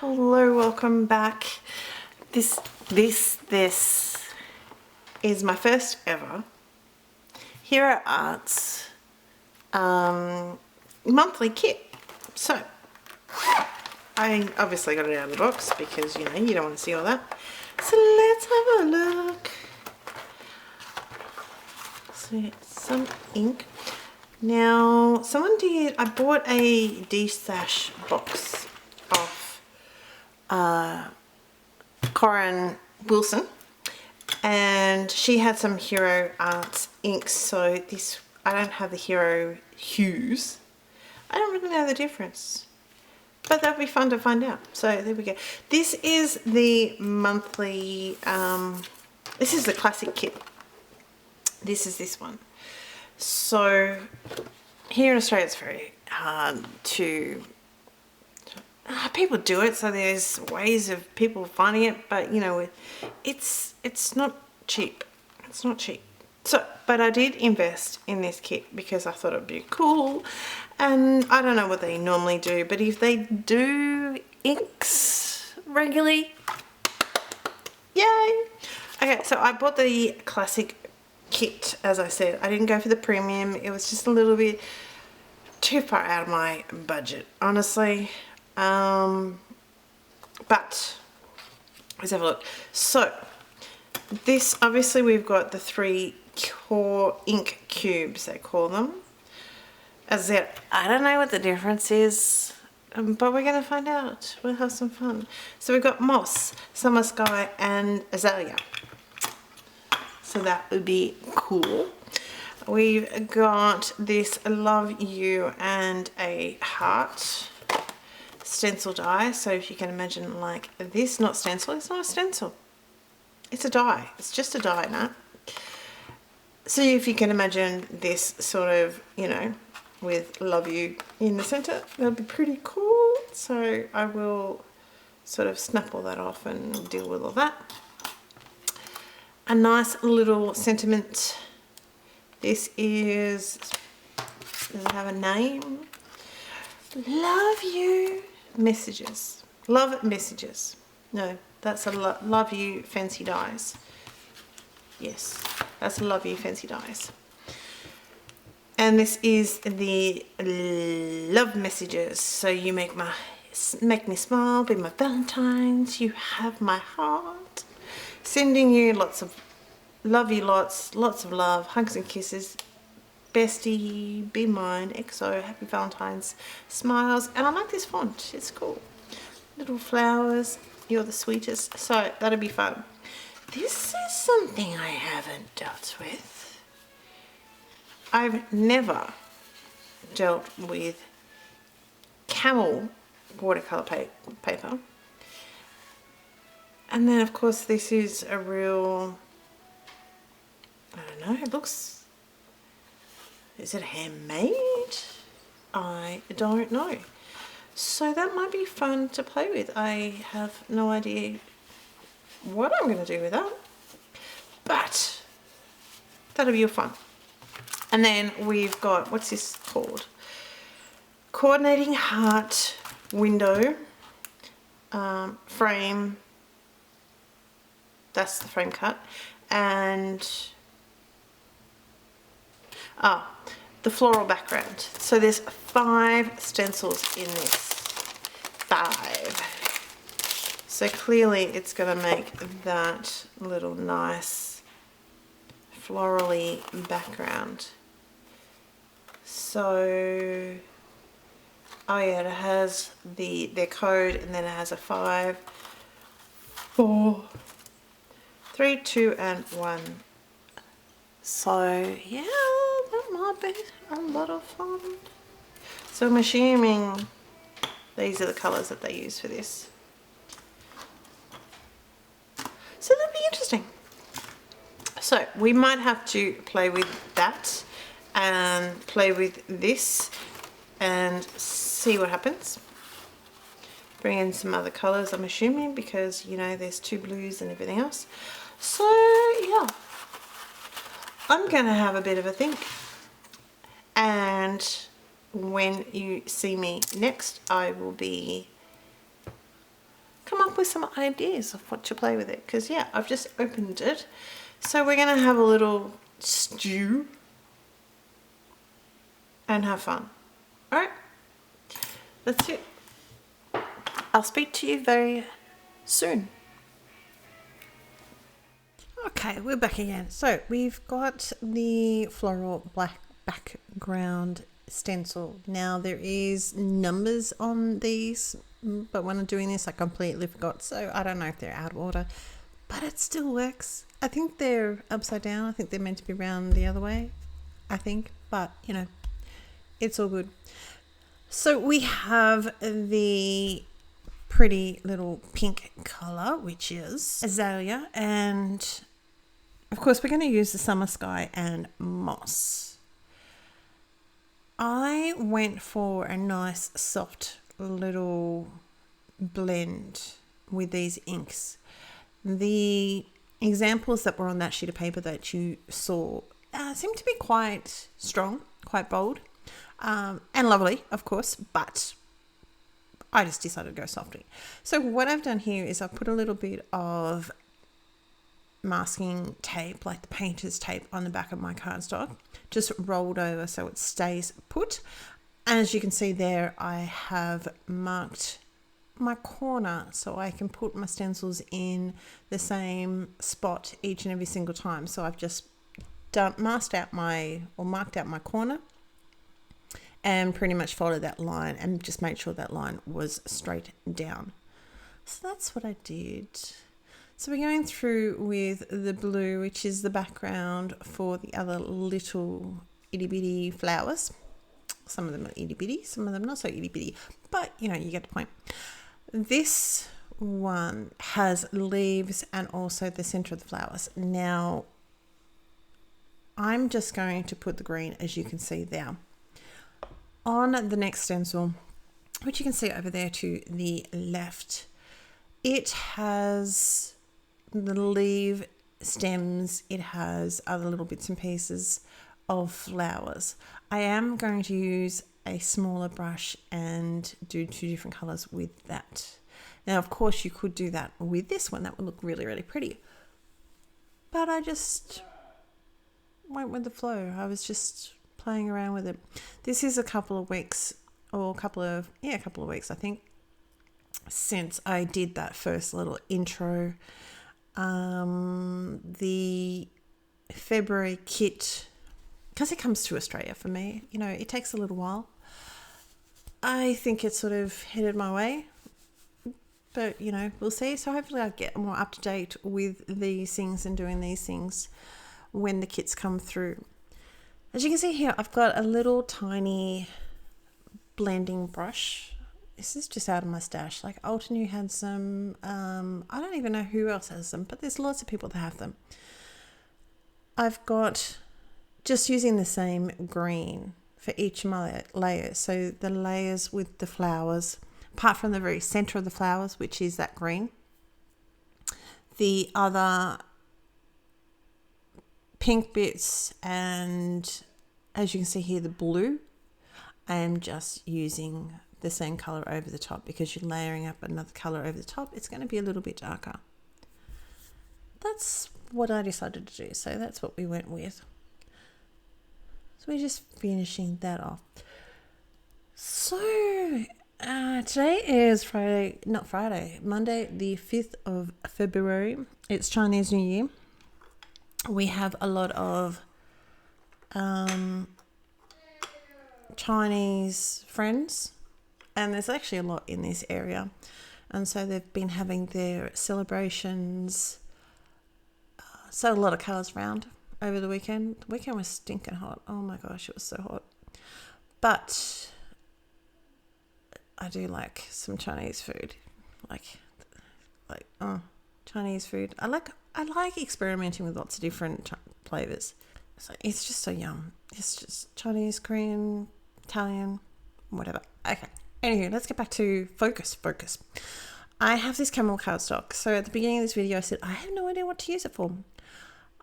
hello, welcome back. This is my first ever Hero Arts monthly kit. So I obviously got it out of the box because you don't want to see all that. So let's have a look. So some ink. Now I bought a D-Stash box off Corinne Wilson, and she had some Hero Arts inks. So I don't have the Hero hues. I don't really know the difference, but that'd be fun to find out. So there we go. This is the monthly, this is the classic kit. This is this one. So here in Australia it's very hard to, people do it, so there's ways of people finding it, but it's not cheap. It's not cheap. So, but I did invest in this kit because I thought it'd be cool, and I don't know what they normally do, but if they do inks regularly, yay. Okay, so I bought the classic kit. As I said, I didn't go for the premium. It was just a little bit too far out of my budget, honestly. But let's have a look. So this, obviously we've got the 3 core ink cubes, they call them. As I said, I don't know what the difference is, but we're going to find out. We'll have some fun. So we've got Moss, Summer Sky and Azalea. So that would be cool. We've got this Love You and a heart stencil die. So if you can imagine like this, not stencil, it's not a stencil. It's a die. It's just a die, no? So if you can imagine this sort of, with Love You in the center, that'll be pretty cool. So I will sort of snap all that off and deal with all that. A nice little sentiment. This is, does it have a name? Love You messages. Love messages. No, that's a Love You fancy dies. Yes, that's a Love You fancy dies. And this is the love messages. So you make me smile, be my Valentine's, you have my heart. Sending you lots of love, you lots of love, hugs and kisses, bestie, be mine, XO, happy Valentine's, smiles. And I like this font, it's cool. Little flowers, you're the sweetest. So that'll be fun. This is something I haven't dealt with. I've never dealt with camel watercolor paper. And then of course this is a real, I don't know, it looks, is it handmade? I don't know. So that might be fun to play with. I have no idea what I'm going to do with that, but that'll be fun. And then we've got, what's this called? Coordinating heart window frame. That's the frame cut. And the floral background. So there's 5 stencils in this. 5. So clearly it's going to make that little nice florally background. So, oh yeah, it has their code, and then it has a 5, 4, 3, 2 and 1. So yeah, that might be a lot of fun. So I'm assuming these are the colours that they use for this. So that'd be interesting. So we might have to play with that and play with this and see what happens. Bring in some other colours, I'm assuming, because there's 2 blues and everything else. So yeah, I'm gonna have a bit of a think, and when you see me next I will be with some ideas of what to play with it, because yeah, I've just opened it. So we're going to have a little stew and have fun. All right, that's it. I'll speak to you very soon. Okay, we're back again. So we've got the floral black background stencil. Now there is numbers on these, but when I'm doing this I completely forgot, so I don't know if they're out of order, but it still works. I think they're upside down. I think they're meant to be round the other way, I think, but you know, it's all good. So we have the pretty little pink color, which is azalea, and of course we're going to use the summer sky and moss. I went for a nice soft little blend with these inks. The examples that were on that sheet of paper that you saw seem to be quite strong, quite bold, and lovely, of course, but I just decided to go softly. So what I've done here is I've put a little bit of masking tape, like the painter's tape, on the back of my cardstock, just rolled over so it stays put. And as you can see there, I have marked my corner so I can put my stencils in the same spot each and every single time. So I've just marked out my corner and pretty much followed that line and just made sure that line was straight down. So that's what I did. So we're going through with the blue, which is the background for the other little itty bitty flowers. Some of them are itty bitty, some of them not so itty bitty, but you know, you get the point. This one has leaves and also the center of the flowers. Now, I'm just going to put the green, as you can see there. On the next stencil, which you can see over there to the left, it has the leaf stems, it has other little bits and pieces of flowers. I am going to use a smaller brush and do 2 different colors with that. Now, of course, you could do that with this one. That would look really, really pretty. But I just went with the flow. I was just playing around with it. This is a couple of weeks, or a couple of weeks, I think, since I did that first little intro. The February kit, because it comes to Australia for me, you know, it takes a little while. I think it's sort of headed my way, but you know, we'll see. So hopefully I'll get more up to date with these things and doing these things when the kits come through. As you can see here, I've got a little tiny blending brush. This is just out of my stash. Like Altenew had some, I don't even know who else has them, but there's lots of people that have them. I've got just using the same green for each of my layers. So the layers with the flowers, apart from the very center of the flowers, which is that green, the other pink bits, and as you can see here, the blue, I am just using the same color over the top, because you're layering up another color over the top. It's going to be a little bit darker. That's what I decided to do, so that's what we went with. So we're just finishing that off. So today is Monday the 5th of February. It's Chinese New Year. We have a lot of Chinese friends, and there's actually a lot in this area, and so they've been having their celebrations. So a lot of cars around over the weekend. The weekend was stinking hot. Oh my gosh, it was so hot. But I do like some Chinese food, like Chinese food. I like experimenting with lots of different flavors. So it's just so yum. It's just Chinese, Korean, Italian, whatever. Okay. Anywho, let's get back to focus. I have this camel cardstock. So at the beginning of this video, I said I have no idea what to use it for.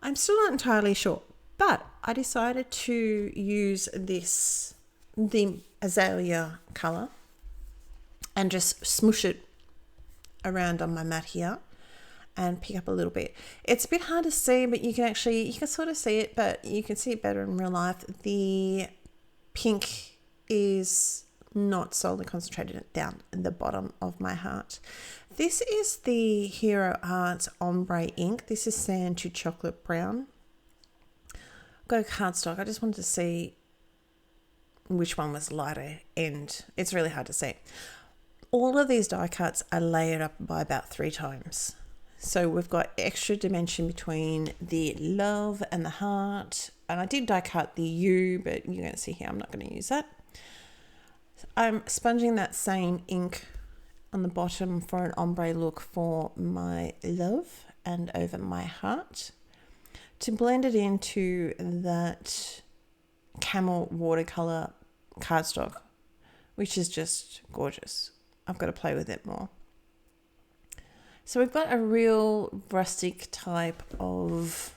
I'm still not entirely sure, but I decided to use the azalea color and just smoosh it around on my mat here and pick up a little bit. It's a bit hard to see, but you can sort of see it, but you can see it better in real life. The pink is not solely concentrated down in the bottom of my heart. This is the Hero Art Ombre ink. This is Sand to Chocolate Brown. Got a cardstock. I just wanted to see which one was lighter end. It's really hard to see. All of these die cuts are layered up by about 3 times. So we've got extra dimension between the love and the heart. And I did die cut the U, but you're going to see here, I'm not going to use that. I'm sponging that same ink on the bottom for an ombre look for my love and over my heart to blend it into that camel watercolor cardstock, which is just gorgeous. I've got to play with it more. So we've got a real rustic type of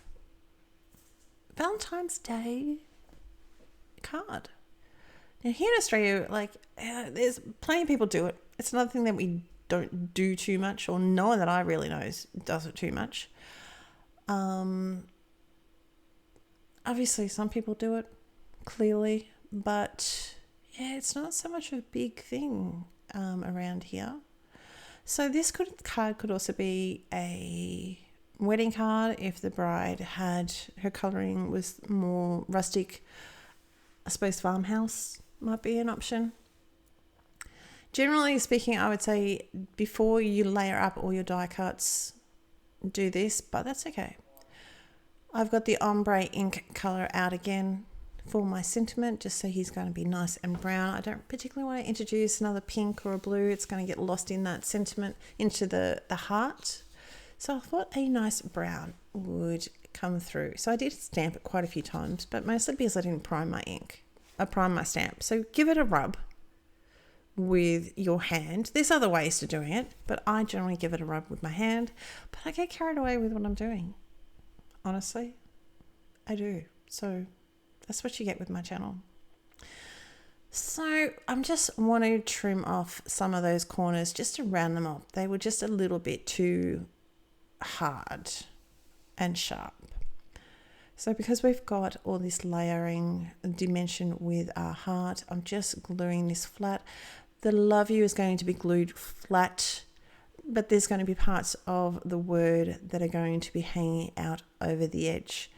Valentine's Day card. Now here in Australia, there's plenty of people do it. It's another thing that we don't do too much, or no one that I really know does it too much. Obviously some people do it, clearly, but yeah, it's not so much of a big thing around here. So this card could also be a wedding card if the bride had her colouring was more rustic. I suppose farmhouse might be an option. Generally speaking, I would say before you layer up all your die cuts, do this, but that's okay. I've got the ombre ink colour out again for my sentiment, just so he's going to be nice and brown. I don't particularly want to introduce another pink or a blue. It's going to get lost in that sentiment into the heart. So I thought a nice brown would come through. So I did stamp it quite a few times, but mostly because I didn't prime my ink. I primed my stamp. So give it a rub with your hand. There's other ways to doing it, but I generally give it a rub with my hand. But I get carried away with what I'm doing. Honestly, I do. So that's what you get with my channel. So I'm just wanting to trim off some of those corners just to round them up. They were just a little bit too hard and sharp. So because we've got all this layering dimension with our heart, I'm just gluing this flat. The love you is going to be glued flat, but there's going to be parts of the word that are going to be hanging out over the edge.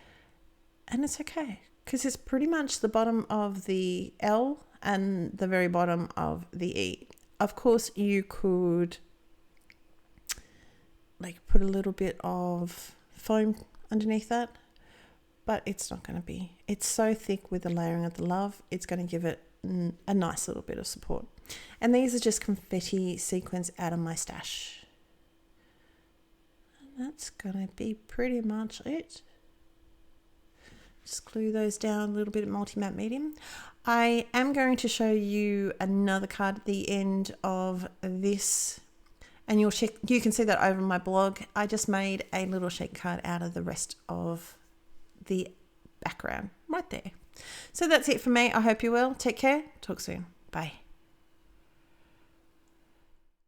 And it's okay, because it's pretty much the bottom of the L and the very bottom of the E. Of course, you could put a little bit of foam underneath that, but it's not going to be. It's so thick with the layering of the love, it's going to give it a nice little bit of support. And these are just confetti sequins out of my stash. And that's going to be pretty much it. Just glue those down a little bit of multi-matte medium. I am going to show you another card at the end of this, and you can see that over my blog. I just made a little sheet card out of the rest of the background right there. So that's it for me. I hope you will. Take care. Talk soon. Bye.